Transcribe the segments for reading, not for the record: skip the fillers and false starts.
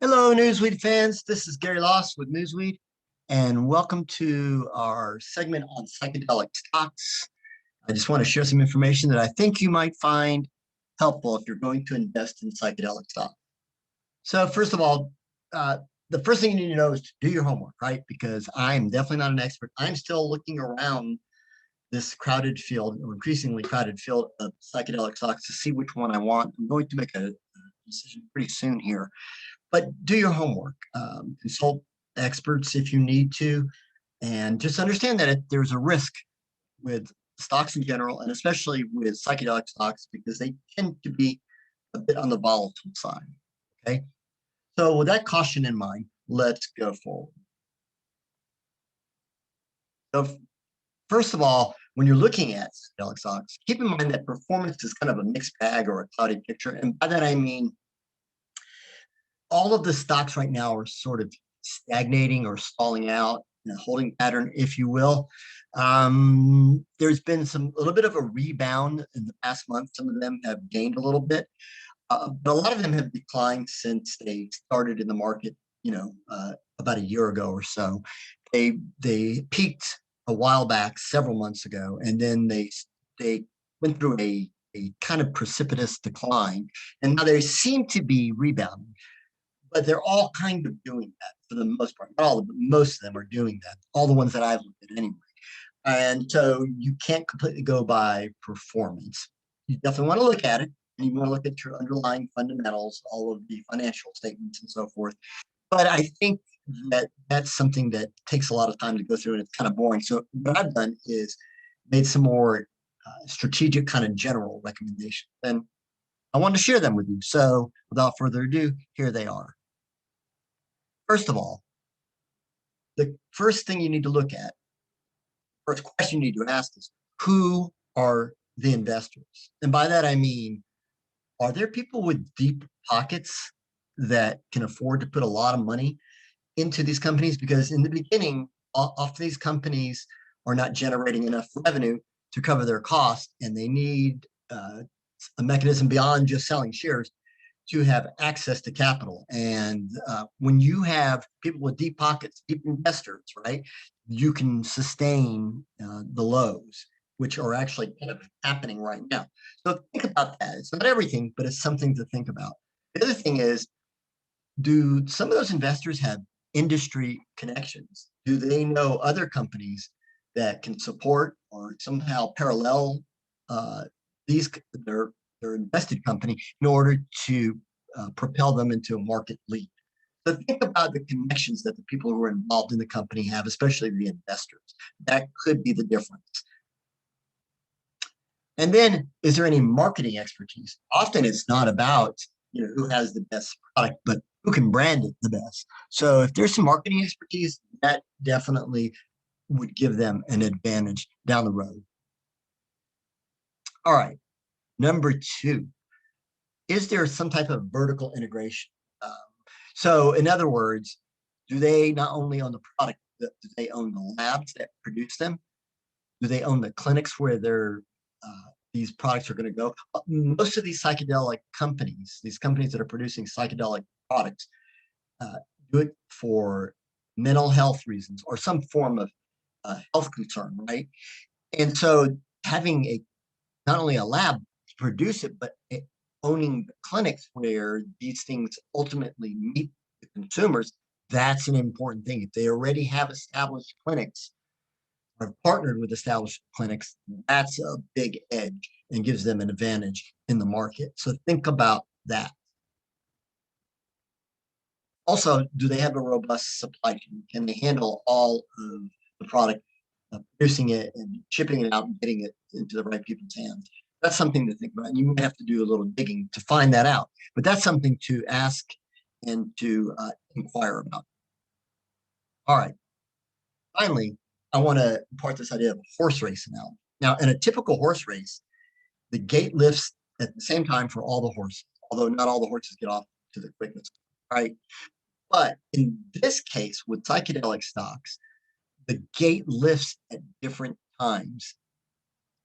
Hello, Newsweed fans. This is Gary Loss with Newsweed, and welcome to our segment on psychedelic stocks. I just want to share some information that I think you might find helpful if you're going to invest in psychedelic stocks. So, first of all, the first thing you need to know is to do your homework, right? Because I'm definitely not an expert. I'm still looking around this crowded field, or increasingly crowded field of psychedelic stocks to see which one I want. I'm going to make a decision pretty soon here. But do your homework, consult experts if you need to, and just understand that there's a risk with stocks in general, and especially with psychedelic stocks, because they tend to be a bit on the volatile side. Okay. So with that caution in mind, let's go forward. So first of all, when you're looking at psychedelic stocks, keep in mind that performance is kind of a mixed bag or a cloudy picture. And by that, I mean, all of the stocks right now are sort of stagnating or stalling out in a holding pattern, if you will. There's been a little bit of a rebound in the past month. Some of them have gained a little bit, but a lot of them have declined since they started in the market, about a year ago or so. They peaked a while back, several months ago, and then they went through a kind of precipitous decline, and now they seem to be rebounding. But they're all kind of doing that for the most part. Not all of them, but most of them are doing that. All the ones that I've looked at anyway. And so you can't completely go by performance. You definitely want to look at it, and you want to look at your underlying fundamentals, all of the financial statements and so forth. But I think that that's something that takes a lot of time to go through, and it's kind of boring. So what I've done is made some more strategic kind of general recommendations. And I want to share them with you. So without further ado, here they are. First of all, the first thing you need to look at, first question you need to ask is, who are the investors? And by that, I mean, are there people with deep pockets that can afford to put a lot of money into these companies? Because in the beginning, often these companies are not generating enough revenue to cover their costs, and they need a mechanism beyond just selling shares to have access to capital. And when you have people with deep pockets, deep investors, right, you can sustain the lows, which are actually kind of happening right now. So think about that. It's not everything, but it's something to think about. The other thing is, do some of those investors have industry connections? Do they know other companies that can support or somehow parallel these their invested company in order to propel them into a market lead? So think about the connections that the people who are involved in the company have, especially the investors. That could be the difference. And then, is there any marketing expertise? Often it's not about who has the best product, but who can brand it the best. So if there's some marketing expertise, that definitely would give them an advantage down the road. All right. Number two, is there some type of vertical integration? So in other words, do they not only own the product, do they own the labs that produce them? Do they own the clinics where these products are going to go? Most of these psychedelic companies, these companies that are producing psychedelic products, do it for mental health reasons or some form of health concern, right? And so having not only a lab to produce it, but owning the clinics where these things ultimately meet the consumers, that's an important thing. If they already have established clinics or partnered with established clinics, that's a big edge and gives them an advantage in the market. So think about that. Also, do they have a robust supply chain? Can they handle all of the product, producing it and shipping it out and getting it into the right people's hands? That's something to think about. And you might have to do a little digging to find that out. But that's something to ask and to inquire about. All right. Finally, I want to impart this idea of a horse race analogy. Now, in a typical horse race, the gate lifts at the same time for all the horses, although not all the horses get off to the quickest, right? But in this case, with psychedelic stocks, the gate lifts at different times.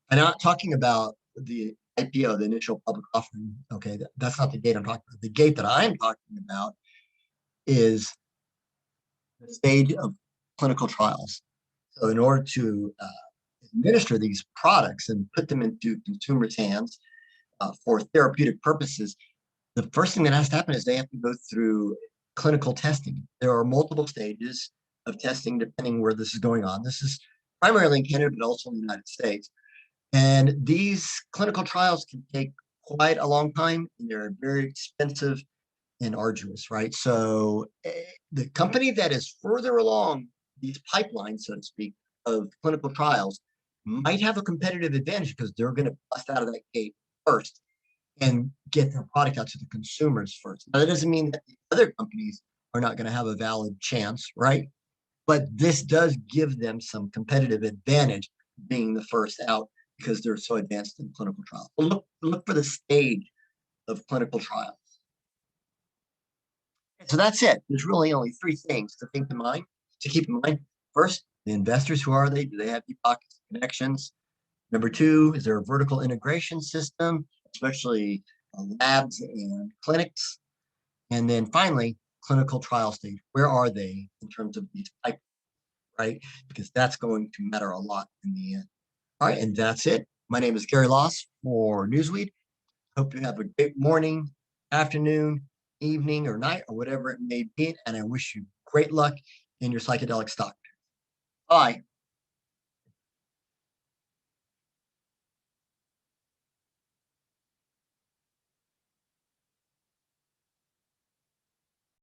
I'm not talking about the IPO, the initial public offering. Okay, that's not the gate I'm talking about. The gate that I'm talking about is the stage of clinical trials. So in order to administer these products and put them into consumers' hands for therapeutic purposes, the first thing that has to happen is they have to go through clinical testing. There are multiple stages of testing depending where this is going on. This is primarily in Canada, but also in the United States. And these clinical trials can take quite a long time, and they're very expensive and arduous, right? So the company that is further along these pipelines, so to speak, of clinical trials might have a competitive advantage because they're going to bust out of that gate first and get their product out to the consumers first. Now, that doesn't mean that the other companies are not going to have a valid chance, right? But this does give them some competitive advantage being the first out because they're so advanced in clinical trials. So look for the stage of clinical trials. So that's it. There's really only three things to keep in mind. First, the investors, who are they? Do they have deep pockets connections? Number two, is there a vertical integration system, especially labs and clinics? And then finally, clinical trial stage. Where are they in terms of these pipelines, right? Because that's going to matter a lot in the end. All right, and that's it. My name is Gary Loss for Newsweed. Hope you have a great morning, afternoon, evening, or night, or whatever it may be. And I wish you great luck in your psychedelic stock. Bye.